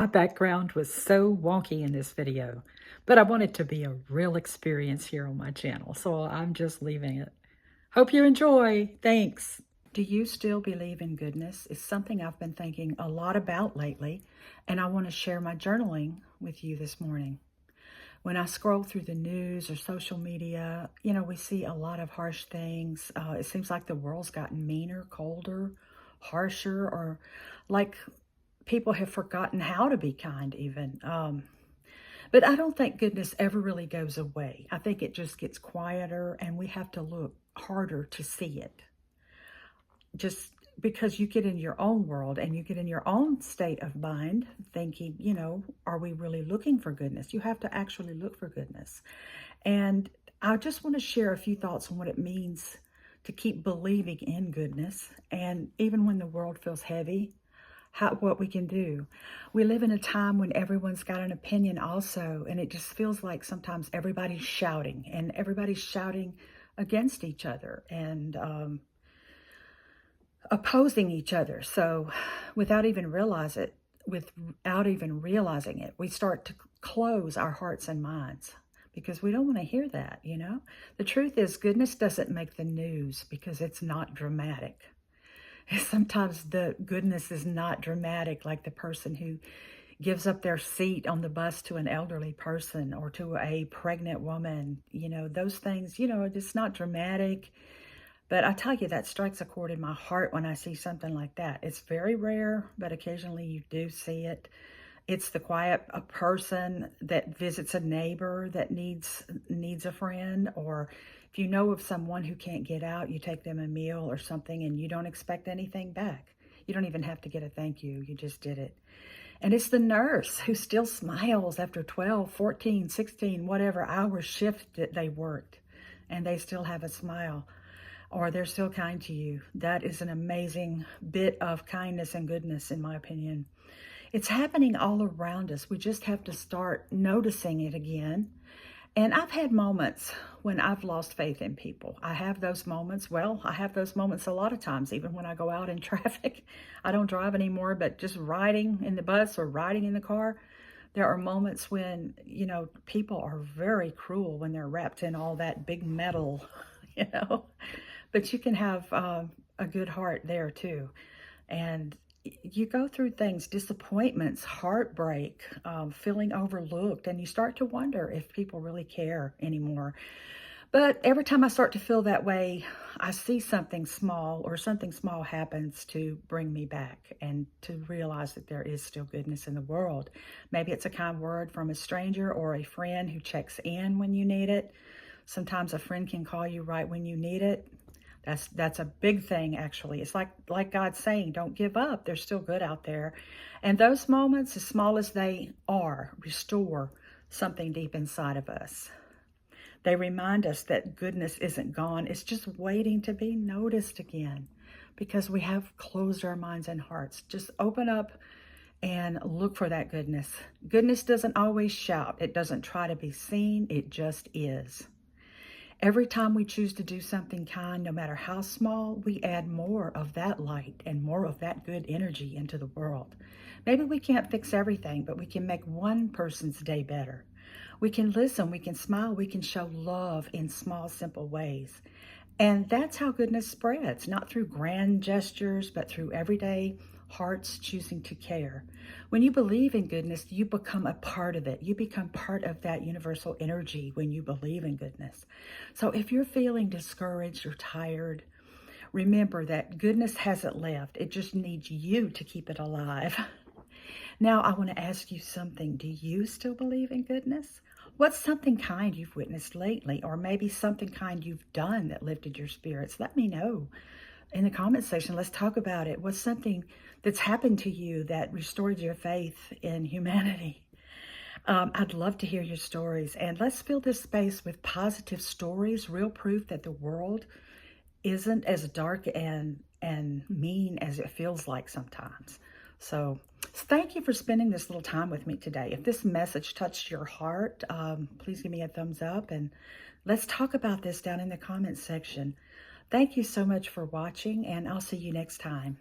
My background was so wonky in this video, but I want it to be a real experience here on my channel, so I'm just leaving it. Hope you enjoy. Thanks. Do you still believe in goodness? It's something I've been thinking a lot about lately, and I want to share my journaling with you this morning. When I scroll through the news or social media, we see a lot of harsh things. It seems like the world's gotten meaner, colder, harsher, or like people have forgotten how to be kind even. But I don't think goodness ever really goes away. I think it just gets quieter and we have to look harder to see it. Just because you get in your own world and you get in your own state of mind thinking, are we really looking for goodness? You have to actually look for goodness. And I just want to share a few thoughts on what it means to keep believing in goodness. And even when the world feels heavy, what we can do. We live in a time when everyone's got an opinion also, and it just feels like sometimes everybody's shouting against each other and opposing each other. So without even realizing it, we start to close our hearts and minds because we don't want to hear that, The truth is goodness doesn't make the news because it's not dramatic. Sometimes the goodness is not dramatic, like the person who gives up their seat on the bus to an elderly person or to a pregnant woman. Those things, it's not dramatic. But I tell you, that strikes a chord in my heart when I see something like that. It's very rare, but occasionally you do see it. It's the quiet person that visits a neighbor that needs a friend, or if you know of someone who can't get out, you take them a meal or something and you don't expect anything back. You don't even have to get a thank you. You just did it. And it's the nurse who still smiles after 12, 14, 16, whatever hour shift that they worked, and they still have a smile, or they're still kind to you. That is an amazing bit of kindness and goodness, in my opinion. It's happening all around us. We just have to start noticing it again. And I've had moments when I've lost faith in people. I have those moments. Well, I have those moments a lot of times, even when I go out in traffic. I don't drive anymore, but just riding in the bus or riding in the car, there are moments when, people are very cruel when they're wrapped in all that big metal, But you can have a good heart there too. And you go through things, disappointments, heartbreak, feeling overlooked, and you start to wonder if people really care anymore. But every time I start to feel that way, I see something small happens to bring me back and to realize that there is still goodness in the world. Maybe it's a kind word from a stranger or a friend who checks in when you need it. Sometimes a friend can call you right when you need it. That's a big thing, actually. It's like God saying, don't give up. There's still good out there. And those moments, as small as they are, restore something deep inside of us. They remind us that goodness isn't gone. It's just waiting to be noticed again because we have closed our minds and hearts. Just open up and look for that goodness. Goodness doesn't always shout. It doesn't try to be seen. It just is. Every time we choose to do something kind, no matter how small, we add more of that light and more of that good energy into the world. Maybe we can't fix everything, but we can make one person's day better. We can listen, we can smile, we can show love in small, simple ways. And that's how goodness spreads, not through grand gestures, but through everyday hearts choosing to care. When you believe in goodness, you become a part of it. You become part of that universal energy when you believe in goodness. So if you're feeling discouraged or tired, remember that goodness hasn't left. It just needs you to keep it alive. Now, I want to ask you something. Do you still believe in goodness? What's something kind you've witnessed lately, or maybe something kind you've done that lifted your spirits? Let me know in the comment section. Let's talk about it. What's something that's happened to you that restored your faith in humanity? I'd love to hear your stories. And let's fill this space with positive stories, real proof that the world isn't as dark and mean as it feels like sometimes. So thank you for spending this little time with me today. If this message touched your heart, please give me a thumbs up and let's talk about this down in the comments section. Thank you so much for watching, and I'll see you next time.